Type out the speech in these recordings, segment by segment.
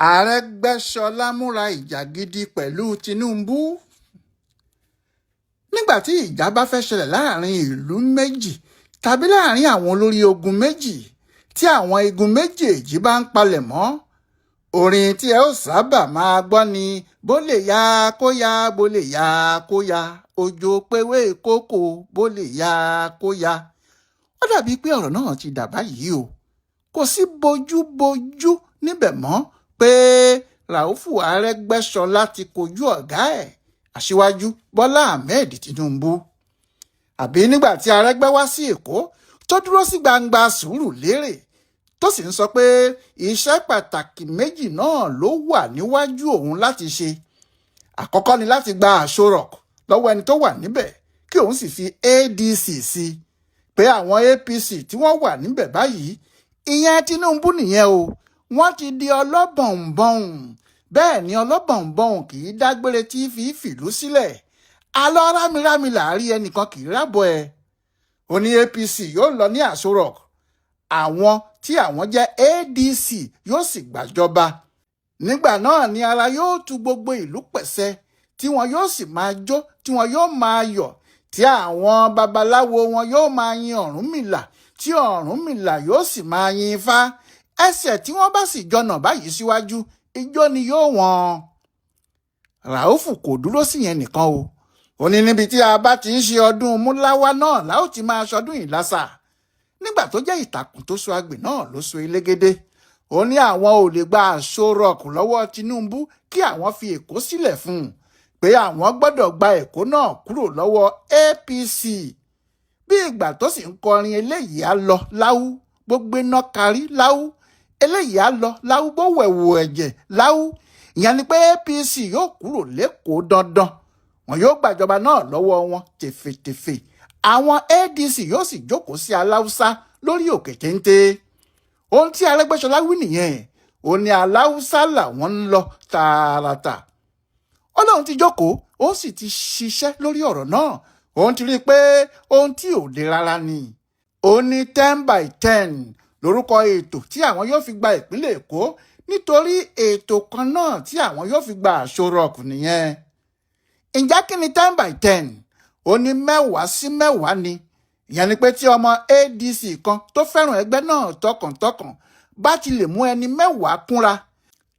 Arẹ́gbẹ́ṣọlá múra ìjà gidi pẹ̀lú Tinubu. Nígbà tí ìjà bá fẹ́ ṣẹlẹ̀ láàrin ìlú méjì tàbí láàrin àwọn olórí ogun méjì tí àwọn igun méjèèjì bá ń palẹ̀ mọ́, orin tí ẹ ó sábà máa gbọ́ ni bó lè ya kó ya, bó lè ya kó ya, òjò pewé kókò bó lè ya kó ya. Ó dàbí pé ọ̀rọ̀ náà ti dà báyìí o, kò sí bójúbójú níbẹ̀ mọ́ pé Ràúfù Arẹ́gbẹ́ṣọlá ti kojú ọ̀gá ẹ̀ Aṣíwájú Bọ́lá Ahmed Tinubu. Àbí nígbà tí Arẹ́gbẹ́ wá sí Èkó tó dúró sí gbangba Sùúrùlérè tó sì ń sọ pé iṣẹ́ pàtàkì méjì náà ló wà níwájú òun láti ṣe. Àkọ́kọ́ ni láti gba Aso Rock lọ́wọ́ ẹni tó wà níbẹ̀ kí òun sì fi ADC sí i, pé àwọn APC tí wọ́n wà níbẹ̀ báyìí, ìyẹn Tinubu nìyẹn o, wọ́n ti di ọlọ́bọ̀nbọ̀n. Bẹ́ẹ̀ ni ọlọ́bọ̀nbọ̀n kì í dágbére tí fi fìlú sílẹ̀. Alọ́ rámirámi làárí ẹnìkan kì í rábọ̀ ẹ̀. Ó ní APC yóò lọ ní Aso Rock, àwọn tí àwọn jẹ́ ADC yóò sì gbàjọba. Nígbà náà ni ara yóò tu gbogbo ìlú pẹ̀sẹ̀, tí wọn yóò sì máa jó, tí wọn yóò máa yọ̀, tí àwọn babaláwo wọn yóò máa yin Ọ̀rúnmìlà, tí Ọ̀rúnmìlà yóò sì máa yin Ifá. Ẹsẹ̀ tí wọ́n bá sì jọnà báyìí síwájú, ijó ni yóò wọ́n. Ràúfù kò dúró sí yẹn nìkan o. Ó ní níbi tí a bá ti ń ṣe ọdún múláwá náà la ó ti máa ṣọdún ìlàsà. Nígbà tó jẹ́ ìtàkùn tó so agbè náà ló so elégédé. Ó ní àwọn ò lè gba Aso Rock lọ́wọ́ Tinubu kí àwọn fi Èkó sílẹ̀ fún un, pé àwọn gbọ́dọ̀ gba Èkó náà kúrò lọ́wọ́ APC. Bí ìgbà tó sì ń kọrin eléyìí á lọ láwú bó gbéná karí láwú, eléyìí á lọ láwú bó wẹ̀wù ẹ̀jẹ̀ láwú. Ìyẹn ni pé APC yóò kúrò l'Ékòó dandan, wọn yóò gbàjọba náà lọ́wọ́ wọn tèfètèfè. Àwọn ADC yóò sì jókòó sí Aláùsá lórí òkè téńté. Ohun tí Arẹ́gbẹ́ṣọlá wí nìyẹn. Ó ní Aláùsá làwọn ń lọ tààràtà. Ó lóun ti jókòó, ó sì ti ṣiṣẹ́ lórí ọ̀rọ̀ náà. Òun ti rí i pé ohun tí ò le rárá ni. Ó ní 10/10 lórúkọ ètò tí àwọn yóò fi gba ìpínlẹ̀ Èkó, nítorí ètò kan náà tí àwọn yóò fi gba Aso Rock nìyẹn. Ǹjẹ́ kí ni 10/10? Ó ní 10 sí 10 ni. Ìyẹn ni pé tí ọmọ ADC kan tó fẹ́ràn ẹgbẹ́ náà tọkàntọkàn bá ti lè mú ẹni 10 kúnra,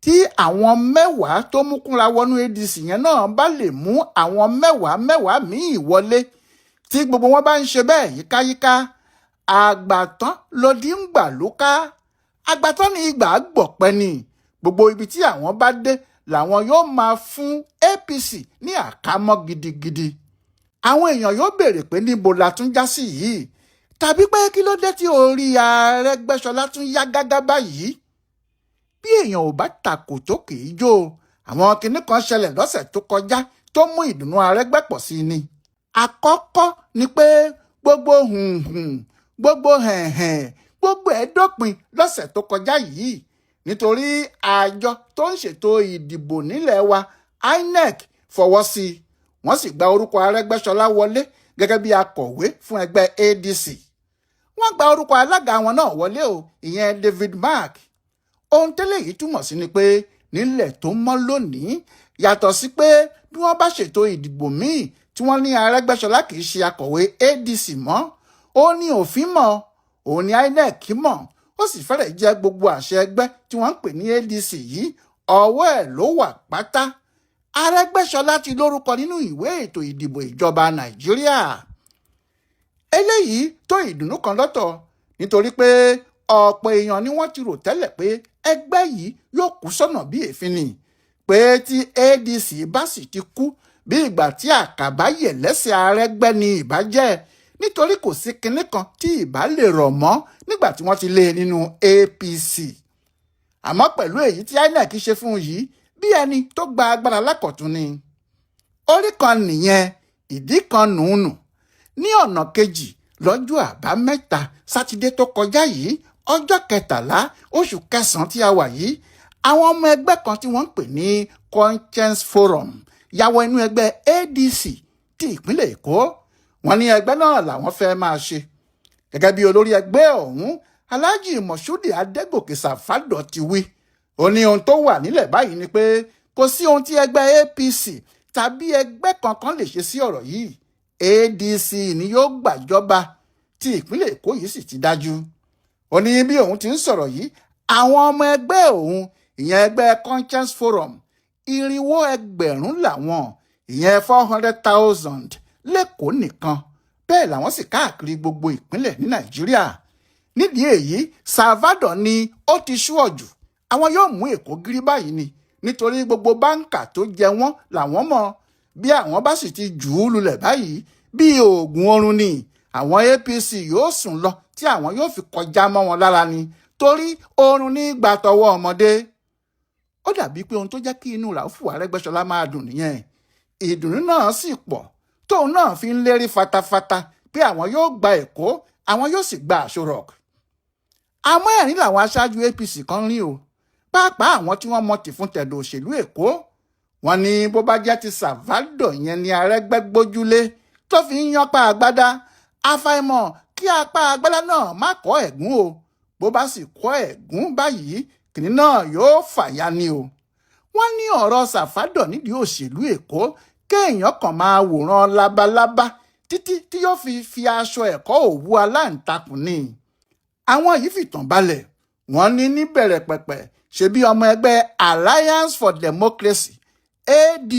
tí àwọn 10 tó mú kúnra wọnú ADC yẹn náà bá lè mú àwọn 10 míì wọlé, tí gbogbo wọn bá ń ṣe bẹ́ẹ̀ yíkáyíká, àgbàtán lòdì ń gbà ló ká. Àgbàtán ni ìgbà gbọ̀pẹ́ ni. Gbogbo ibi tí àwọn bá dé làwọn yóò máa fún APC ní àkámọ́ gidigidi. Àwọn èèyàn yóò béèrè pé níbo la tún já sí yìí, tàbí pé kí ló dé tí orí Arẹ́gbẹ́ṣọlá tún yá gágá báyìí. Bí èèyàn ò bá takò tó kì í jó. Àwọn kinní kan ṣẹlẹ̀ lọ́sẹ̀ tó kọjá tó mú ìdùnnú Arẹ́gbẹ́ pọ̀ sí ni. Àkọ́kọ́ ni pé gbogbo hùhùn, gbogbo hẹ̀hẹ̀, gbogbo ẹ̀ dópin lọ́sẹ̀ tó kọjá yìí, nítorí àjọ tó ń ṣètò ìdìbò nílẹ̀ wa INEC fọwọ́ sí i. Wọ́n sì gba orúkọ Arẹ́gbẹ́ṣọlá wọlé gẹ́gẹ́ bí akọ̀wé fún ẹgbẹ́ ADC. Wọ́n gba orúkọ alága wọn náà wọlé o, ìyẹn David Mark. Ohun tẹ́lẹ̀ yìí túmọ̀ sí ni pé nílẹ̀ tó mọ́ lónìí, yàtọ̀ sí pé bí wọ́n bá ṣètò ìdìbò míì tí wọ́n ní Arẹ́gbẹ́ṣọlá kì í ṣe akọ̀wé ADC mọ́, ó ní òfin mọ̀, òun ní INEC mọ̀, ó sì fẹ́rẹ̀ jẹ́ gbogbo àṣẹ ẹgbẹ́ tí wọ́n ń pè ní ADC yìí ọwọ́ ẹ̀ ló wà pátá. Arẹ́gbẹ́ṣọlá ti lórúkọ nínú ìwé ètò ìdìbò ìjọba Nàìjíríà. Eléyìí tó ìdùnnú kan lọ́tọ̀, nítorí pé ọ̀pọ̀ èèyàn ni wọ́n ti rò tẹ́lẹ̀ pé ẹgbẹ́ yìí yóò kú sọ́nà bí èéfín ni, pé tí ADC bá sì ti kú, bí ìgbà tí àkàbá yẹ̀ lẹ́sẹ̀ Arẹ́gbẹ́ ni ìbá jẹ́, nítorí kò sí kinní kan tí ìbá lè rọ̀ mọ́ nígbà tí wọ́n ti lé nínú APC. Àmọ́ pẹ̀lú èyí tí INEC ṣe fún un yìí, bí ẹni tó gba agbára lákọ̀tún ni. Orí kan nìyẹn, ìdí kan nùnù. Ní ọ̀nà kejì, lọ́jọ́ àbámẹ́ta sátidé tó kọjá yìí, ọjọ́ 13 oṣù kẹsàn-án tí a wà yìí, àwọn ọmọ ẹgbẹ́ kan tí wọ́n ń pè ní Conscience Forum ya wọ inú ẹgbẹ́ ADC ti ìpínlẹ̀ Èkó. Wọ́n ní ẹgbẹ́ náà làwọn fẹ́ máa ṣe. Gẹ́gẹ́ bí olórí ẹgbẹ́ ọ̀hún, Alhaji Moshood Adégòkè Sàfádọ̀ ti wí, ó ní ohun tó wà nílẹ̀ báyìí ni pé kò sí ohun tí ẹgbẹ́ APC tàbí ẹgbẹ́ kankan lè ṣe sí ọ̀rọ̀ yìí. ADC ni yóò gbàjọba tí ìpínlẹ̀ Èkó yìí sì ti dájú. ó ní bí òun ti ń sọ̀rọ̀ yìí, àwọn ọmọ ẹgbẹ́ òun, ìyẹn ẹgbẹ́ Conscience Forum, 400,000 làwọn, ìyẹn 400,000 lẹ́kọ̀ọ́ nìkan, bẹ́ẹ̀ làwọn sì káàkiri gbogbo ìpínlẹ̀ ní Nàìjíríà. nídìí èyí, Salvador ni ó ti ṣúọ̀jù àwọn yóò mú Èkó gírí báyìí ni, nítorí gbogbo báńkà tó jẹ wọ́n làwọn mọ̀. bí àwọn bá sì ti jù ú lulẹ̀ báyìí bí oògùn oorun ni, àwọn APC yóò sùn lọ tí àwọn yóò fi kọjá mọ́ wọn lára ni, torí oorun ní gbà tọwọ́ ọmọdé. ó dàbí pé ohun tó jẹ́ kí inú Ràúfù Arẹ́gbẹ́ṣọlá máa dùn nìyẹn. ìdùnnú náà sì pọ̀ tóun náà fi ń lérí fatafata pé àwọn yóò gba Èkó, àwọn yóò sì gba Aso Rock. àmọ́ ẹ̀rín làwọn aṣáájú APC kan rí o, pàápàá àwọn tí wọ́n mọ tìfun tẹ̀dọ̀ òṣèlú Èkó. wọ́n ní bó bá jẹ́ ti Salvador yẹn ni Arẹ́gbẹ́ gbójúlé tó fi ń yánpá agbádá, àfàìmọ̀ kí apá agbádá náà má kọ́ ẹ̀gún o. bó bá sì kọ́ ẹ̀gún báyìí, kìnìún náà yóò fàya ni o. wọ́n ní ọ̀rọ̀ Salvador nídìí òṣèlú Èkó kéèyàn kàn máa wòran labalábá títí tí yóò fi aṣọ ẹ̀kọ́ òwú aláǹtakùn ni. àwọn yìí fìtàn balẹ̀, wọ́n ní níbẹ̀rẹ̀ pẹ̀pẹ̀ ṣebí ọmọ ẹgbẹ́ Alliance for Democracy AD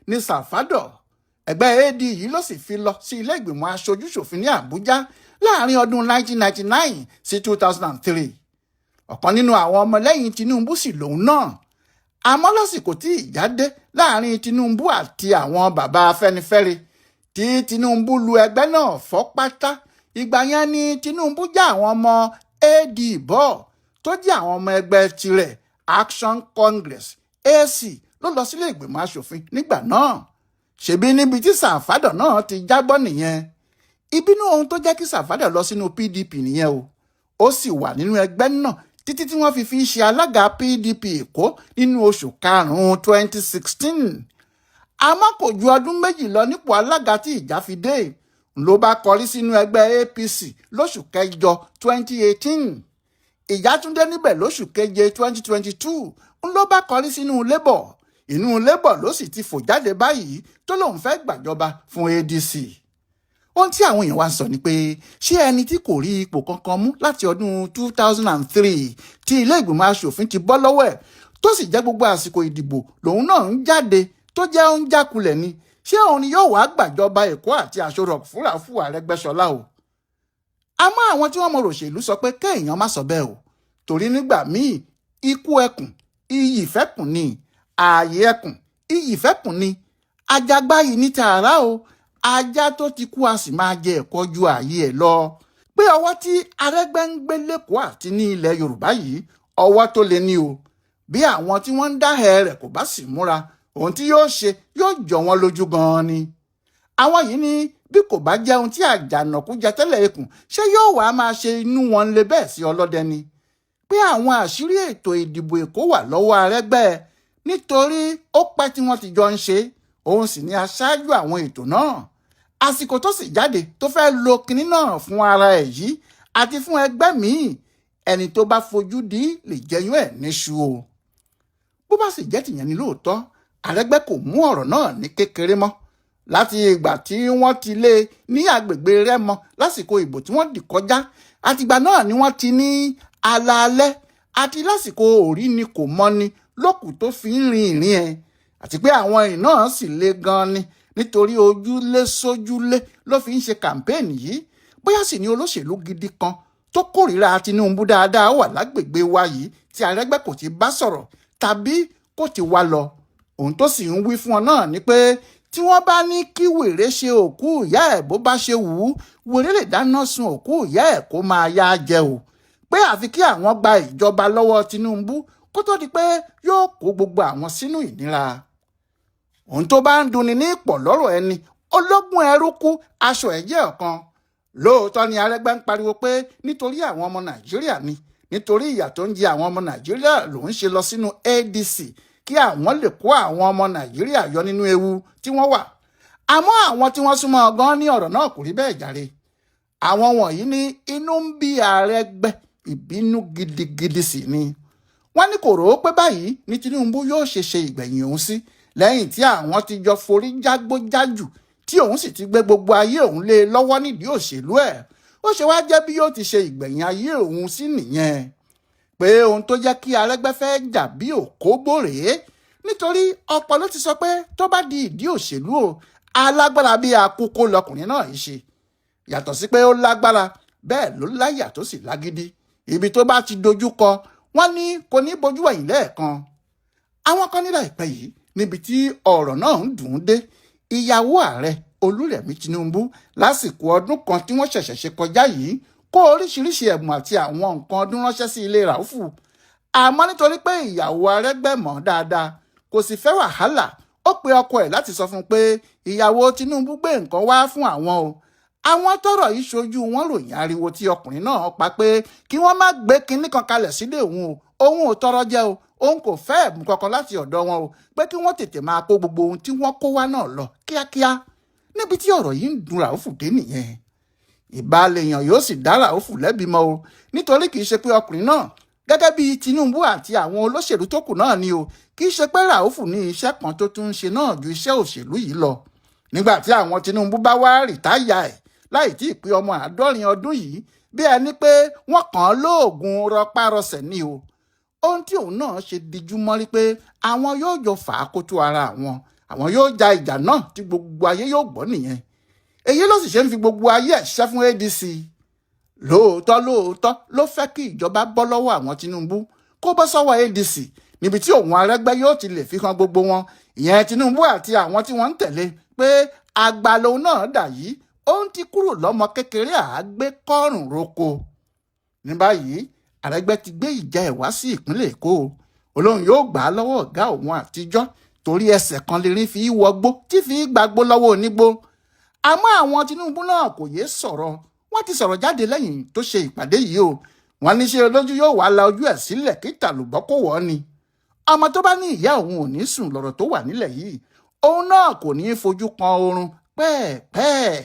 ní Salvador. ẹgbẹ́ AD yìí ló sì fi lọ sí ilé ìgbìmọ̀ aṣojú-ṣòfin ní Àbújá láàrin ọdún 1999 sí 2003. ọ̀kan nínú àwọn ọmọlẹ́yìn Tinubu sì lòun náà. àmọ́ lásìkò tí ìjà dé láàrin Tinubu àti àwọn bàbá Afẹ́nifẹ́re tí Tinubu lu ẹgbẹ́ náà fọ́ pátá, ìgbà yẹn ni Tinubu já àwọn ọmọ AD bọ́ tó jẹ́ àwọn ọmọ ẹgbẹ́ tirẹ̀ Action Congress AC ló lọ sílé ìgbìmọ̀ aṣòfin nígbà náà. ṣebí níbi tí Salvador náà ti jábọ́ nìyẹn. ìbínú ohun tó jẹ́ kí Salvador lọ sínú PDP nìyẹn o. ó sì wà nínú ẹgbẹ́ náà títí tí wọ́n fi ṣe alága PDP Èkó nínú oṣù karùn-ún 2016. àmọ́ kò ju ọdún méjì lọ nípò alága tí ìjà fi dé ló bá kọrí sínú ẹgbẹ́ APC lóṣù kẹjọ 2018. ìjà tún dé níbẹ̀ lóṣù keje 2022 ló bá kọrí sínú Labour. inú Labour ló sì ti fò jáde báyìí tó lóun fẹ́ gbàjọba fún ADC. ohun tí àwọn èèyàn wá ń sọ ni pé ṣé ẹni tí kò rí ipò kankan mú láti ọdún 2003 tí ilé ìgbìmọ̀ aṣòfin ti bọ́ lọ́wọ́ ẹ̀ tó sì jẹ́ gbogbo àsìkò ìdìbò lòun náà ń jáde tó jẹ́ ó ń jákulẹ̀ ni, ṣé òun ni yóò wá gbàjọba Èkó àti Aso Rock fún Ràúfù Arẹ́gbẹ́ṣọlá o? àmọ́ àwọn tí wọ́n mọ òṣèlú sọ pé kéèyàn má sọ bẹ́ẹ̀ o, torí nígbà míì ikú ẹkùn iyì ìfẹ́kùn ni, ààyè ẹkùn iyì ìfẹ́kùn ni. àjàgbá yìí ní tààrà o, ajá tó ti kú a sì máa jẹ ẹ̀kọ́ ju ààyè ẹ̀ lọ. pé ọwọ́ tí Arẹ́gbẹ́ ń gbé lẹ́kọ̀ọ́ àti ní ilẹ̀ Yorùbá yìí ọwọ́ tó le ní o. bí àwọn tí wọ́n ń dáhẹ́ rẹ̀ kò bá sì múra, ohun tí yóò ṣe yóò jọ wọ́n lójú gan-an ni. àwọn yìí ní bí kò bá jẹ́ ohun tí àjànàkú jẹ tẹ́lẹ̀ ikùn, ṣé yóò wá máa ṣe inú wọn lé bẹ́ẹ̀ sí ọlọ́dẹ ni. pé àwọn àṣírí ètò ìdìbò Èkó wà lọ́wọ́ Arẹ́gbẹ́ nítorí ó pẹ́ tí wọ́n ti jọ ń ṣe, òun sì ni aṣáájú àwọn ètò náà. àsìkò tó sì jáde tó fẹ́ lo kinní náà fún ara ẹ̀ yìí àti fún ẹgbẹ́ míì, ẹni tó bá fojú di lè jẹyún ẹ̀ níṣu o. bó bá sì jẹ́ tìyẹn ni lóòótọ́, Arẹ́gbẹ́ kò mú ọ̀rọ̀ náà ní kékeré mọ́. láti ìgbà tí wọ́n ti lé ní agbègbè Rẹ́mọ lásìkò ìbò tí wọ́n dì kọjá, àtìgbà náà ni wọ́n ti ní alaalẹ́ àti lásìkò orí ni kò mọ́ni lókù tó fi ń rin ìrìn ẹ̀. àti pé àwọn ìrìn náà sì le gan ni nítorí ojúlé sójúlé ló fi ń ṣe kàmpéènì yìí. bóyá sì ni olóṣèlú gidi kan tó kórìíra Tinubu dáadáa wà lágbègbè wa yìí tí Arẹ́gbẹ́ kò ti bá sọ̀rọ̀ tàbí kò ti wá lọ. ohun tó sì ń wí fún ọ náà ni pé tí wọ́n bá ní kí wèrè ṣe òkú ìyá ẹ̀ bó bá ṣe wù ú, wèrè lè dáná sun òkú ìyá ẹ̀ kó máa yá jẹ o. pé àfi kí àwọn gba ìjọba lọ́wọ́ Tinubu kó tó di pé yóò kó gbogbo àwọn sínú ìnira. ohun tó bá ń dunni ní ìpọ̀ lọ́rọ̀ ẹni, ológun ẹrú kú aṣọ ẹ̀ jẹ́ ọ̀kan. lóòótọ́ ni Arẹ́gbẹ́ ń pariwo pé nítorí àwọn ọmọ Nàìjíríà ni, nítorí ìyà tó ń jẹ àwọn ọmọ Nàìjíríà lòún ṣe lọ sínú ADC kí àwọn lè kó àwọn ọmọ Nàìjíríà yọ nínú ewu tí wọ́n wà. àmọ́ àwọn tí wọ́n súnmọ́ gan ní ọ̀rọ̀ náà kò rí bẹ́ẹ̀ jàre. àwọn wọ̀nyí ní inú ń bí Arẹ́gbẹ́, ìbínú gidigidi sì ni. wọ́n ní kò rò ó pé báyìí ní Tinubu yóò ṣe ìgbẹ̀yìn òun sí lẹ́yìn tí àwọn ti jọ forí jágbójájù tí òun sì ti gbé gbogbo ayé òun lé lọ́wọ́ nídìí òṣèlú ẹ̀. Ó ṣe wá jẹ́ bí yóò ti ṣe ìgbẹ̀yìn ayé òun sí nìyẹn, pé ohun tó jẹ́ kí Arẹ́gbẹ́ fẹ́ jà bí òkóbó rèé, nítorí ọ̀pọ̀ ló ti sọ pé tó bá di ìdí òṣèlú o, alágbára bíi àkókò lọkùnrin náà yìí ṣe. Yàtọ̀ sí pé ó lágbára, bẹ́ẹ̀ ló láyà tó sì lágídí. Ibi tó bá ti dojú kọ, wọ́n ní kò ní bojú ẹ̀yìn lẹ́ẹ̀kan. Àwọn kan nílà ìpẹ́ yìí níbi tí ọ̀rọ̀ náà ń dùn ún dé, ìyàwó ààrẹ Olúrẹ̀mí Tinubu lásìkò ọdún kan tí wọ́n ṣẹ̀ṣẹ̀ ṣe kọjá yìí kó oríṣiríṣi ẹ̀bùn àti àwọn nǹkan ọdún ránṣẹ́ sí ilé Ràúfù. Àmọ́ nítorí pé ìyàwó Arẹ́gbẹ́ mọ̀ dáadáa, kò sì fẹ́ wàhálà, ó pe ọkọ ẹ̀ láti sọ fún un pé ìyàwó Tinubu gbé nǹkan wá fún àwọn o. Àwọn tọ́rọ̀ yìí ṣojú wọn ròyìn ariwo tí ọkùnrin náà pa pé kí wọ́n má gbé kinní kan kalẹ̀ sílé òun o, òun ò tọrọ jẹ o, òun kò fẹ́ ẹ̀bùn kankan láti ọ̀dọ̀ wọn o, pé kí wọ́n tètè máa kó gbogbo ohun tí wọ́n kó wá náà lọ kíákíá. Níbi tí ọ̀rọ̀ yìí ń dùn Ràúfù dé nìyẹn. Ìbálẹ̀ èèyàn yóò sì dá Ràúfù lẹ́bi mọ́ o, nítorí kì í ṣe pé ọkùnrin náà gẹ́gẹ́ bí Tinubu àti àwọn olóṣèlú tó kù náà ni o, kì í ṣe pé Ràúfù ní iṣẹ́ kan tó tún ń ṣe náà ju iṣẹ́ òṣèlú yìí lọ. Nígbà tí àwọn Tinubu bá wá rìtáyà ẹ̀ láì tí ì pé ọmọ 70 ọdún yìí, bí ẹni pé wọ́n kàn án lóògùn rọpárọsẹ̀ ni o. Ohun tí òun náà ṣe dijú mọ́rí pé àwọn yóò jọ fà á kótó ara àwọn yóò ja ìjà náà tí gbogbo ayé yóò gbọ́ nìyẹn. Èyí ló sì ṣe ń fi gbogbo ayé ẹ̀ ṣiṣẹ́ fún ADC. Lóòótọ́ ló fẹ́ kí ìjọba bọ́ lọ́wọ́ àwọn Tinubu kó bọ́ sọ́wọ́ ADC, níbi tí òun Arẹ́gbẹ́ yóò ti lè fi hàn gbogbo wọn, ìyẹn Tinubu àti àwọn tí wọ́n ń tẹ̀lé, pé àgbà lòun náà dà yìí, òun ti kúrò lọ́mọ kékeré àágbé kọ́rùn roko. Ní báyìí Arẹ́gbẹ́ ti gbé ìjà ẹ̀ wá sí ìpínlẹ̀ Èkó. Olóhùn yóò gbà á lọ́wọ́ ọ̀gá òun àtijọ́, torí ẹsẹ̀ kan lè rí fi wọgbó tí fi gbàgbó lọ́wọ́ onígbó. Àmọ́ àwọn Tinubu náà kò yéé sọ̀rọ̀, wọ́n ti sọ̀rọ̀ jáde lẹ́yìn tó ṣe ìpàdé yìí o. Wọ́n ní ṣe olójú yóò wá la ojú ẹ̀ sílẹ̀ kí tàlùbọ́ kò wọ́ ni. Ọmọ tó bá ní ìyá òun ò ní sùn lọ́rọ̀ tó wà nílẹ̀ yìí, òun náà kò ní í fojú kan oorun pẹ́ẹ̀pẹ́ẹ̀.